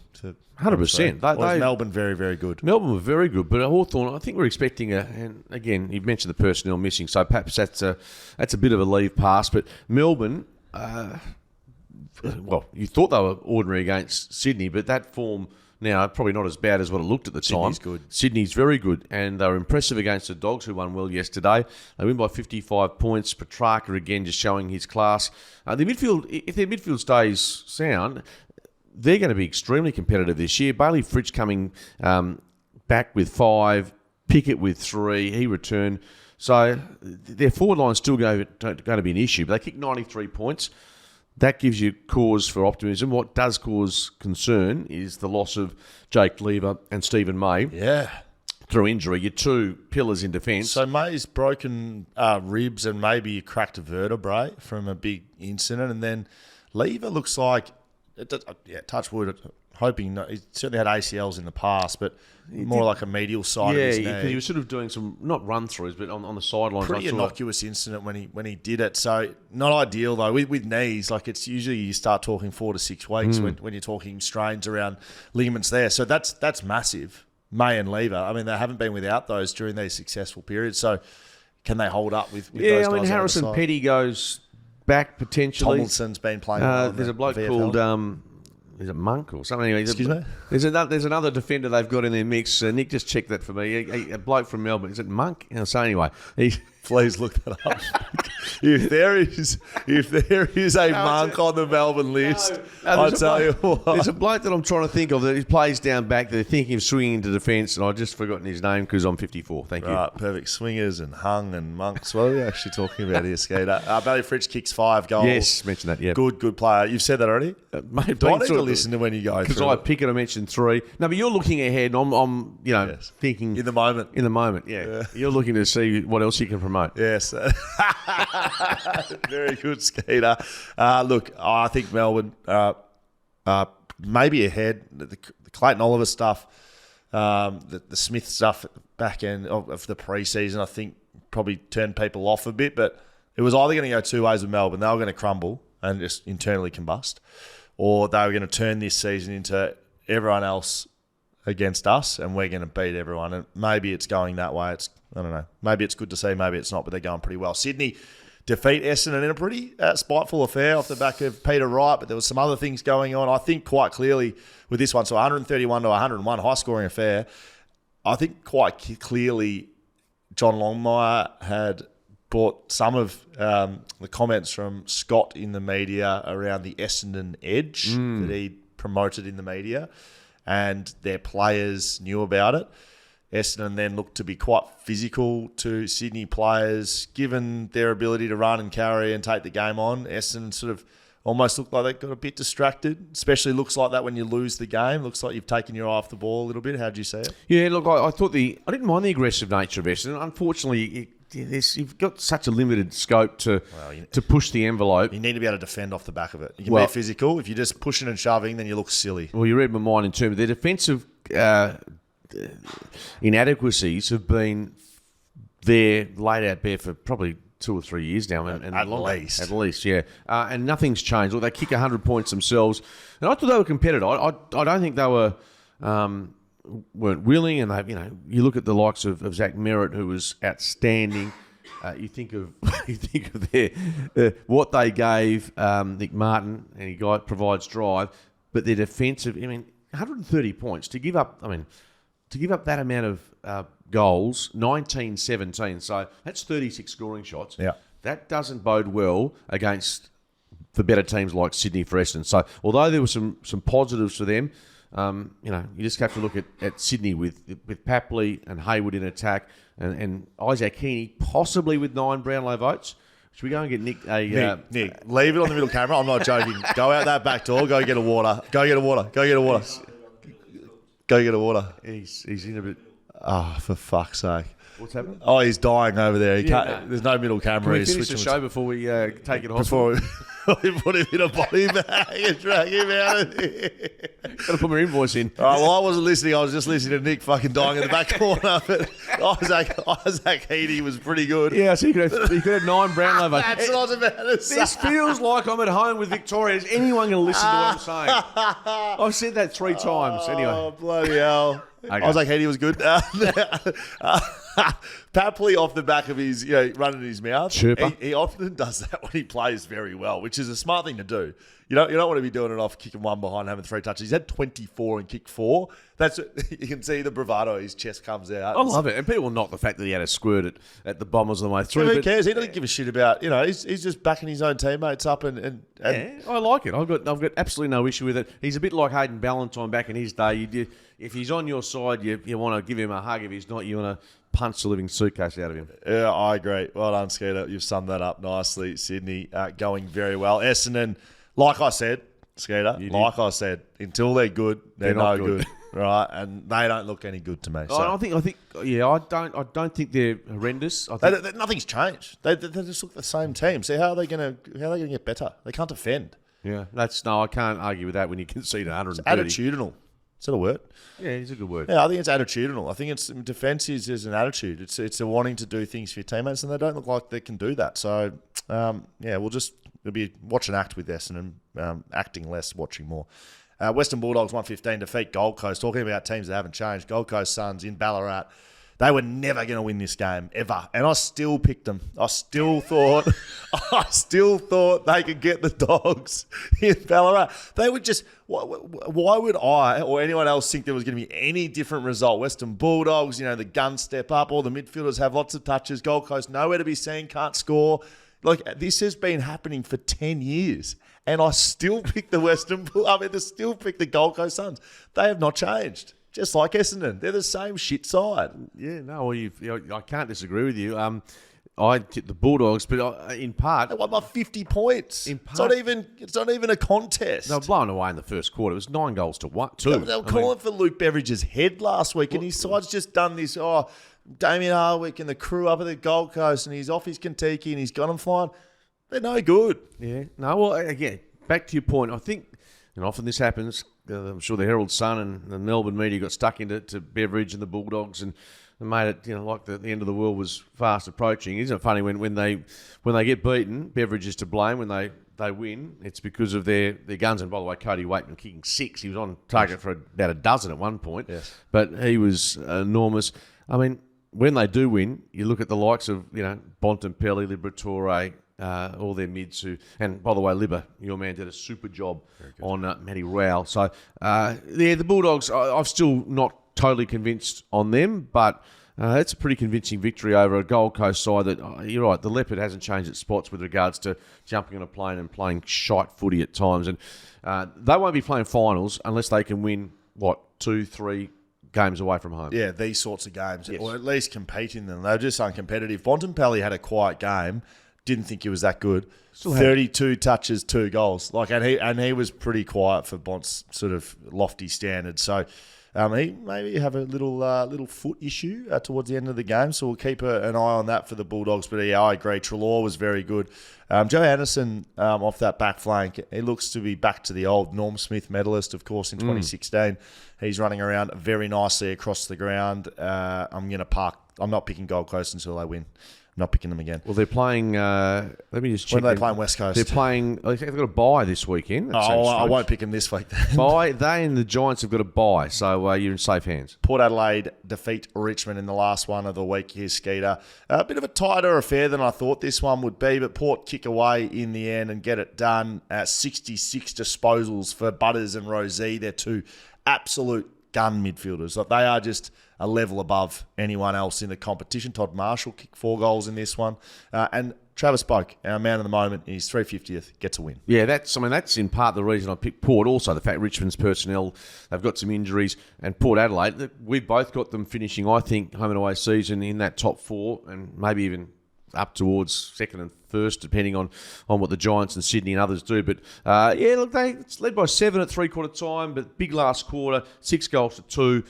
100%. Melbourne very, very good? Melbourne were very good, but Hawthorn, I think we're expecting and again, you've mentioned the personnel missing, so perhaps that's a bit of a leave pass. But Melbourne, you thought they were ordinary against Sydney, but that form now probably not as bad as what it looked at the time. Sydney's good. Sydney's very good, and they were impressive against the Dogs, who won well yesterday. They win by 55 points. Petrarca again just showing his class. The midfield, if their midfield stays sound, they're going to be extremely competitive this year. Bailey Fritsch coming back with 5, Pickett with 3. He returned. So their forward line's still going to be an issue, but they kicked 93 points. That gives you cause for optimism. What does cause concern is the loss of Jake Lever and Stephen May. Yeah. Through injury, your 2 pillars in defence. So May's broken ribs and maybe cracked a vertebrae from a big incident, and then Lever looks like... touch wood, hoping not. He certainly had ACLs in the past, but more like a medial side of his knee. Yeah, he was sort of doing some, not run-throughs, but on the sidelines. Pretty innocuous incident when he did it. So not ideal, though. With knees, like it's usually you start talking 4 to 6 weeks when you're talking strains around ligaments there. So that's massive. May and Lever, I mean, they haven't been without those during these successful periods. So can they hold up with those guys? Yeah, I mean, Harrison Petty goes back potentially. Tomlinson's been playing well. There's a bloke VFL. called... is it Monk or something? Anyway, Excuse me? There's another defender they've got in their mix. Nick just checked that for me. A bloke from Melbourne. Is it Monk? So anyway, please look that up. If there is a Monk on the Melbourne list, I'll tell you what. There's a bloke that I'm trying to think of that he plays down back. They're thinking of swinging into defence, and I've just forgotten his name because I'm 54. Thank you. Right, perfect. Swingers and Hung and Monks. What are we actually talking about here, Skeeter? Bailey Fritsch kicks 5 goals. Yes, mentioned that, yeah. Good player. You've said that already? Mate, do I need to listen to when you go through because I pick it, I mentioned 3. No, but you're looking ahead, and I'm thinking... In the moment. In the moment, yeah. You're looking to see what else you can promote. Yes. Very good, Skeeter. Look, I think Melbourne maybe ahead. The Clayton Oliver stuff, the Smith stuff at the back end of the pre-season, I think probably turned people off a bit, but it was either going to go 2 ways with Melbourne. They were going to crumble and just internally combust, or they were going to turn this season into everyone else against us and we're going to beat everyone. And maybe it's going that way. I don't know. Maybe it's good to see, maybe it's not, but they're going pretty well. Sydney defeat Essendon in a pretty spiteful affair off the back of Peter Wright, but there was some other things going on. I think quite clearly with this one, so 131 to 101, high-scoring affair. I think quite clearly John Longmire had brought some of the comments from Scott in the media around the Essendon edge that he promoted in the media, and their players knew about it. Essendon then looked to be quite physical to Sydney players, given their ability to run and carry and take the game on. Essendon sort of almost looked like they got a bit distracted, especially looks like that when you lose the game. Looks like you've taken your eye off the ball a little bit. How did you see it? Yeah, look, I thought I didn't mind the aggressive nature of Essendon. Unfortunately, you've got such a limited scope to push the envelope. You need to be able to defend off the back of it. You can be physical. If you're just pushing and shoving, then you look silly. Well, you read my mind in terms of their defensive inadequacies have been there, laid out there for probably 2 or 3 years now. And At longer. least. At least, yeah. And nothing's changed. Look, they kick 100 points themselves. And I thought they were competitive. I don't think they weren't willing. And, you look at the likes of Zach Merritt, who was outstanding. You think of their what they gave Nick Martin, and he provides drive, but their defensive. 130 points to give up. That amount of goals, 19-17. So that's 36 scoring shots. Yeah, that doesn't bode well for better teams like Sydney for Essendon. So although there were some positives for them, you just have to look at Sydney with Papley and Hayward in attack. And Isaac Heaney, possibly with 9 Brownlow votes. Should we go and get Nick Nick, leave it on the middle camera. I'm not joking. Go out that back door. Go get a water. Go get a water. He's in a bit... Oh, for fuck's sake. What's happening? Oh, he's dying over there. No. There's no middle camera. Can we finish the show before we take it to hospital? Before we put him in a body bag and drag him out of here. Got to put my invoice in. All right, well, I wasn't listening. I was just listening to Nick fucking dying in the back corner. But Isaac Heaney was pretty good. Yeah, so you could have 9 Brownlow votes. That's what I was about to say. This feels like I'm at home with Victoria. Is anyone going to listen to what I'm saying? I've said that 3 times. Anyway. Oh, bloody hell. Okay. Isaac Heaney was good. Papley off the back of his, running his mouth. Chirper. He often does that when he plays very well, which is a smart thing to do. You don't want to be doing it off kicking 1 behind, having 3 touches. He's had 24 and kicked 4. You can see the bravado. His chest comes out. I love it, and people knock the fact that he had a squirt at the Bombers on the way through. Who cares? He doesn't give a shit about. He's just backing his own teammates up and yeah, I like it. I've got absolutely no issue with it. He's a bit like Hayden Ballantyne back in his day. If he's on your side, you want to give him a hug. If he's not, you want to punch the living suitcase out of him. Yeah, I agree. Well done, Skeeter. You've summed that up nicely. Sydney going very well. Essendon, like I said, Skeeter, I said, until they're good, they're no good. Right, and they don't look any good to me. So. I don't think they're horrendous. Nothing's changed. They just look the same team. See, how are they going to get better? They can't defend. Yeah, I can't argue with that when you concede 130. It's attitudinal. Is that a word? Yeah, it's a good word. Yeah, I think it's attitudinal. I think defence is an attitude. It's a wanting to do things for your teammates, and they don't look like they can do that. So, we'll be watch and act with Essendon, acting less, watching more. Western Bulldogs 115 defeat Gold Coast. Talking about teams that haven't changed. Gold Coast Suns in Ballarat. They were never going to win this game, ever. And I still picked them. I still thought they could get the Dogs in Ballarat. They would just... Why would I or anyone else think there was going to be any different result? Western Bulldogs, the guns step up. All the midfielders have lots of touches. Gold Coast, nowhere to be seen, can't score. This has been happening for 10 years. And I still pick the still pick the Gold Coast Suns. They have not changed. Just like Essendon. They're the same shit side. Yeah, no, I can't disagree with you. I tipped the Bulldogs, but in part... They won by 50 points. It's not even a contest. They were blown away in the first quarter. It was 9 goals to 2. They were calling for Luke Beveridge's head last week, and his side's just done this, Damien Harwick and the crew up at the Gold Coast, and he's off his Kentucky, and he's got them flying. They're no good. Yeah. No, well, again, back to your point. I think, and often this happens, I'm sure the Herald Sun and the Melbourne media got stuck into Beveridge and the Bulldogs and made it, like the end of the world was fast approaching. Isn't it funny when they get beaten, Beveridge is to blame. When they win, it's because of their guns. And by the way, Cody Waitman kicking 6. He was on target for about a dozen at one point. Yes. But he was enormous. I mean, when they do win, you look at the likes of, Bontempelli, Liberatore, all their mids who... And by the way, Libba, your man, did a super job on Matty Rowell. So, the Bulldogs, I'm still not totally convinced on them, but it's a pretty convincing victory over a Gold Coast side that, you're right, the Leopard hasn't changed its spots with regards to jumping on a plane and playing shite footy at times. And they won't be playing finals unless they can win, 2-3 games away from home. Yeah, these sorts of games, yes. Or at least compete in them. They're just uncompetitive. Bontempelli had a quiet game. Didn't think he was that good. 32 touches, 2 goals. And he was pretty quiet for Bont's sort of lofty standards. So he maybe have a little foot issue towards the end of the game. So we'll keep an eye on that for the Bulldogs. But yeah, I agree. Treloar was very good. Joe Anderson off that back flank, he looks to be back to the old Norm Smith medalist, of course, in 2016. He's running around very nicely across the ground. I'm not picking Gold Coast until they win. Not picking them again. Well, they're playing. Let me just check. When are they playing West Coast? They're playing. They've got a bye this weekend. I won't pick them this week then. Bye. They and the Giants have got a bye, so you're in safe hands. Port Adelaide defeat Richmond in the last one of the week here, Skeeter. A bit of a tighter affair than I thought this one would be, but Port kick away in the end and get it done. 66 disposals for Butters and Rosé. They're two absolute gun midfielders. Like, they are just a level above anyone else in the competition. Todd Marshall kicked 4 goals in this one. And Travis Boak, our man of the moment, in his 350th, gets a win. Yeah, that's in part the reason I picked Port. Also, the fact Richmond's personnel, they've got some injuries. And Port Adelaide, we've both got them finishing, I think, home and away season in that top 4 and maybe even up towards second and first, depending on what the Giants and Sydney and others do. But, look, it's led by 7 at three-quarter time, but big last quarter, 6 goals to 2.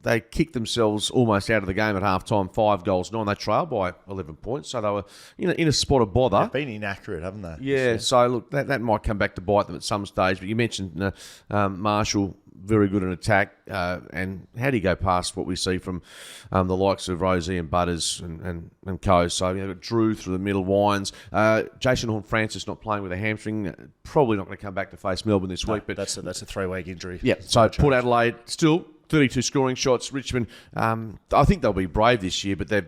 They kicked themselves almost out of the game at half-time, 5 goals, 9. They trailed by 11 points, so they were in a spot of bother. They've been inaccurate, haven't they? Yeah, so look, that might come back to bite them at some stage. But you mentioned Marshall, very good in attack. And how do you go past what we see from the likes of Rosie and Butters and co? So you've got Drew through the middle, Wines. Jason Horn-Francis not playing with a hamstring. Probably not going to come back to face Melbourne this week. But that's a 3-week injury. Yeah, so Port Adelaide still 32 scoring shots. Richmond, I think they'll be brave this year, but they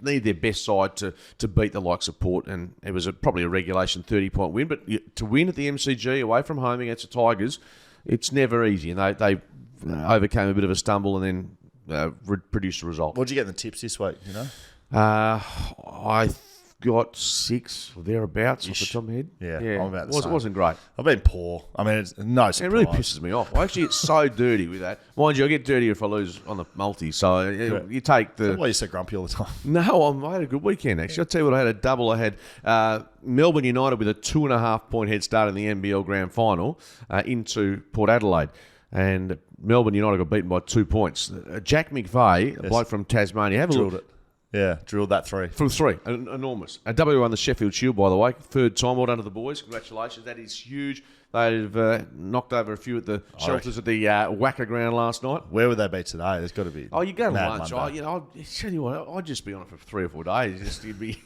need their best side to beat the likes of Port, and it was probably a regulation 30-point win. But to win at the MCG away from home against the Tigers, it's never easy, and they overcame a bit of a stumble and then produced a result. What did you get in the tips this week, you know? I got 6 or thereabouts off the top of my head. Yeah. I'm about the same. It wasn't great. I've been poor. I mean, it's no surprise. It really pisses me off. I actually get so dirty with that. Mind you, I get dirtier if I lose on the multi. So you take the... That's why you're so grumpy all the time. No, I had a good weekend, actually. I'll tell you what, I had a double. I had Melbourne United with a 2.5-point head start in the NBL Grand Final into Port Adelaide. And Melbourne United got beaten by 2 points. Jack McVeigh, a bloke from Tasmania, have a Drilled look. it. Yeah, drilled that 3. From 3. Enormous. W won the Sheffield Shield, by the way. 3rd time. Well done to the boys. Congratulations. That is huge. They've knocked over a few at the shelters at the Wacker ground last night. Where would they be today? There's got to be. Oh, you go to lunch. Monday. I'll tell you what, I'd just be on it for 3 or 4 days. You'd be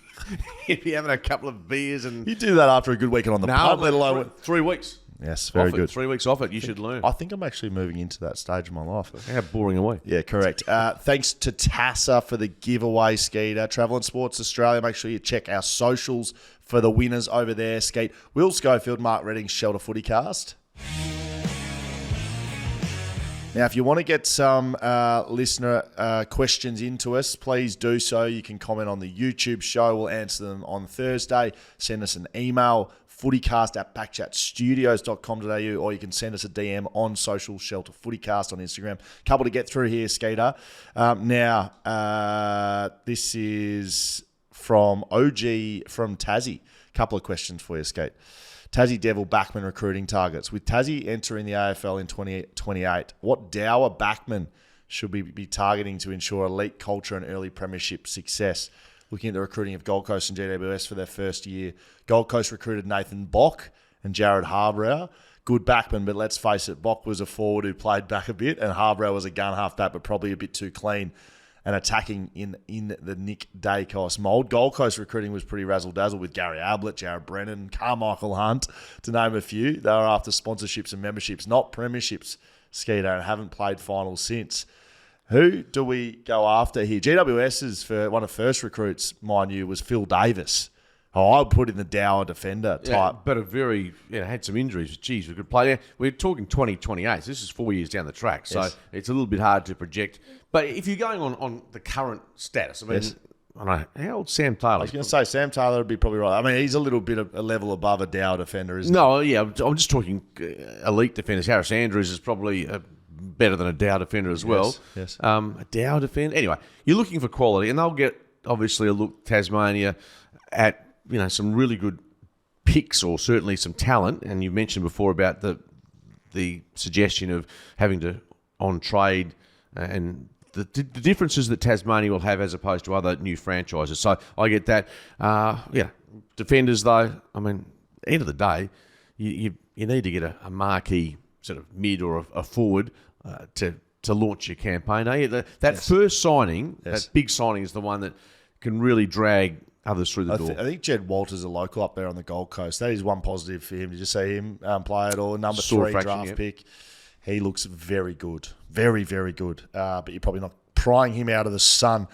having a couple of beers and... You do that after a good weekend on the pub, let alone... 3 weeks. Yes, very good. 3 weeks off it, you should learn. I think I'm actually moving into that stage of my life. How boring are we? Yeah, correct. Thanks to Tassa for the giveaway, Skeeter. Travel and Sports Australia. Make sure you check our socials for the winners over there, Skeet. Will Schofield, Mark Redding's Shelter FootyCast. Now, if you want to get some listener questions into us, please do so. You can comment on the YouTube show. We'll answer them on Thursday. Send us an email, footycast@backchatstudios.com.au, or you can send us a DM on social, Shelter FootyCast on Instagram. Couple to get through here, Skeeter. This is from OG from Tassie. Couple of questions for you, Skeet. Tassie Devil backman recruiting targets. With Tassie entering the AFL in 2028, what dour backman should we be targeting to ensure elite culture and early premiership success? Looking at the recruiting of Gold Coast and GWS for their first year. Gold Coast recruited Nathan Bock and Jared Harbrow. Good backman, but let's face it, Bock was a forward who played back a bit, and Harbrow was a gun half-back, but probably a bit too clean and attacking in the Nick Dacos mould. Gold Coast recruiting was pretty razzle-dazzle with Gary Ablett, Jared Brennan, Carmichael Hunt, to name a few. They were after sponsorships and memberships, not premierships, Skeeter, and haven't played finals since. Who do we go after here? GWS's for one of the first recruits, mind you, was Phil Davis. Oh, I would put in the dour defender type. But a very, had some injuries. Geez, we could play. We're talking 2028. So this is 4 years down the track. So It's a little bit hard to project. But if you're going on the current status, I mean, I don't know, how old's Sam Taylor? I was going to say Sam Taylor would be probably right. I mean, he's a little bit of a level above a dour defender, isn't he? No, yeah, I'm just talking elite defenders. Harris Andrews is probably better than a dour defender as well. Yes. A dour defender. Anyway, you're looking for quality, and they'll get, obviously, a look Tasmania at, some really good picks or certainly some talent. And you mentioned before about the suggestion of having to on trade and the differences that Tasmania will have as opposed to other new franchises. So I get that. Defenders though, I mean, end of the day, you need to get a marquee sort of mid or a forward to to launch your campaign. That first signing, that big signing, is the one that can really drag others through the door. I think Jed Walters, a local up there on the Gold Coast, that is one positive for him. Did you see him play at all? Number 3 draft pick. He looks very good. Very, very good. But you're probably not prying him out of the sun.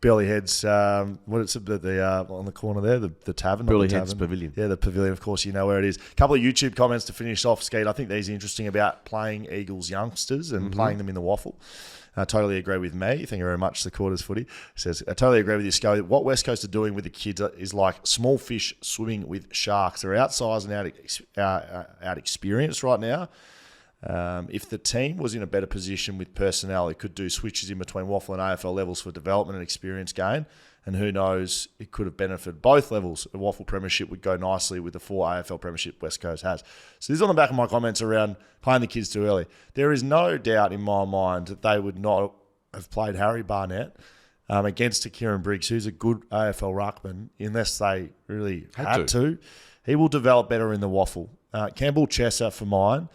Burley Heads, what is it, on the corner there, the tavern? Burley Heads Pavilion. Yeah, the pavilion, of course, you know where it is. A couple of YouTube comments to finish off, Skeet. I think these are interesting about playing Eagles youngsters and playing them in the waffle. I totally agree with me. Thank you very much, the Quarters Footy. Says, I totally agree with you, Schoey. What West Coast are doing with the kids is like small fish swimming with sharks. They're outsized and out experienced right now. If the team was in a better position with personnel, it could do switches in between waffle and AFL levels for development and experience gain. And who knows, it could have benefited both levels. A waffle premiership would go nicely with the 4 AFL premiership West Coast has. So this is on the back of my comments around playing the kids too early. There is no doubt in my mind that they would not have played Harry Barnett against a Kieran Briggs, who's a good AFL ruckman, unless they really had to. He will develop better in the waffle. Campbell Chesser, for mine,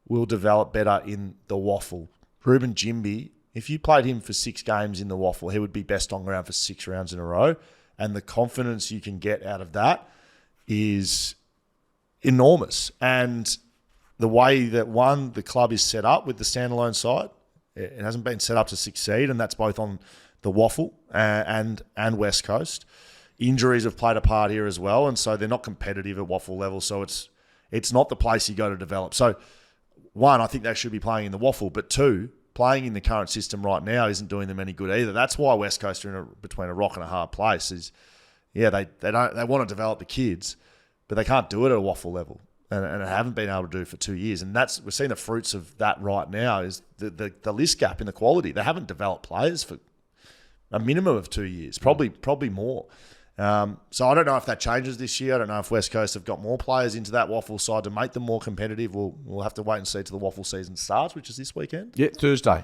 will develop better in the waffle. Ruben Jimby, if you played him for 6 games in the waffle, he would be best on ground for 6 rounds in a row. And the confidence you can get out of that is enormous. And the way that, the club is set up with the standalone side, it hasn't been set up to succeed, and that's both on the waffle and West Coast. Injuries have played a part here as well, and so they're not competitive at waffle level, so it's not the place you go to develop. So, 1, I think they should be playing in the waffle, but 2, playing in the current system right now isn't doing them any good either. That's why West Coast are between a rock and a hard place. They want to develop the kids, but they can't do it at a waffle level, and haven't been able to do for 2 years. And we're seeing the fruits of that right now. Is the list gap in the quality. They haven't developed players for a minimum of 2 years, probably more. So I don't know if that changes this year. I don't know if West Coast have got more players into that waffle side to make them more competitive. We'll have to wait and see till the waffle season starts, which is this weekend. Yeah, Thursday.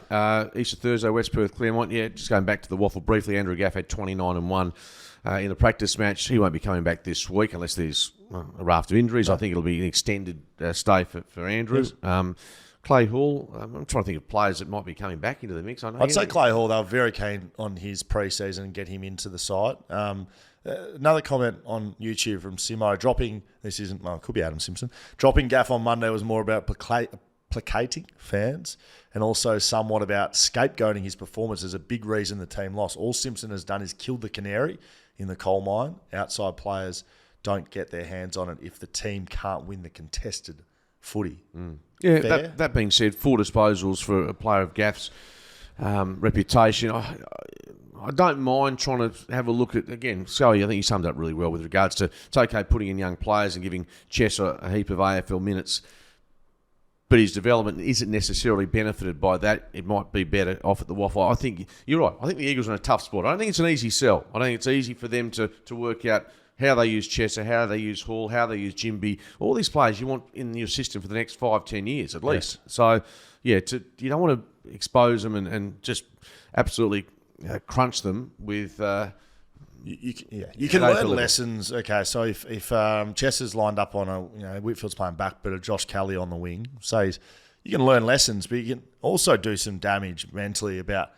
Easter Thursday, West Perth, Claremont. Yeah, just going back to the waffle briefly, Andrew Gaff had 29-1 in the practice match. He won't be coming back this week unless there's a raft of injuries. I think it'll be an extended stay for Andrew. Clay Hall, I'm trying to think of players that might be coming back into the mix. I'd say Clay Hall, they were very keen on his pre-season and get him into the side. Another comment on YouTube from Simo, it could be Adam Simpson. Dropping Gaff on Monday was more about placating fans and also somewhat about scapegoating his performance as a big reason the team lost. All Simpson has done is killed the canary in the coal mine. Outside players don't get their hands on it if the team can't win the contested footy. Yeah, that being said, 4 disposals for a player of Gaff's reputation. I don't mind trying to have a look at, again, Schoey, I think you summed up really well with regards to, it's okay putting in young players and giving Chesser a heap of AFL minutes, but his development isn't necessarily benefited by that. It might be better off at the waffle. I think you're right. I think the Eagles are in a tough spot. I don't think it's an easy sell. I don't think it's easy for them to work out how they use Chesser, how they use Hall, how they use Jimby. All these players you want in your system for the next 5-10 years at least. Yes. So, yeah, you don't want to expose them and just absolutely crunch them with. You can learn lessons. Okay, so if Chesser's lined up on Whitfield's playing back, but a Josh Kelly on the wing, you can learn lessons, but you can also do some damage mentally about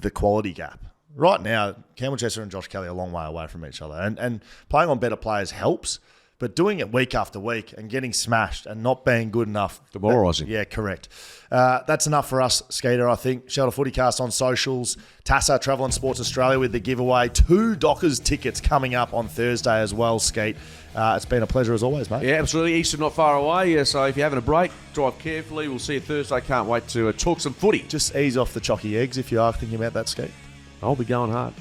the quality gap. Right now, Campbell Chesser and Josh Kelly are a long way away from each other, and playing on better players helps. But doing it week after week and getting smashed and not being good enough. Demoralising. Yeah, correct. That's enough for us, Skeeter, I think. Shout out FootyCast on socials. Tassa, Travel and Sports Australia with the giveaway. 2 Dockers tickets coming up on Thursday as well, Skeet. It's been a pleasure as always, mate. Yeah, absolutely. Easter not far away. So if you're having a break, drive carefully. We'll see you Thursday. Can't wait to talk some footy. Just ease off the chalky eggs if you are thinking about that, Skeet. I'll be going hard.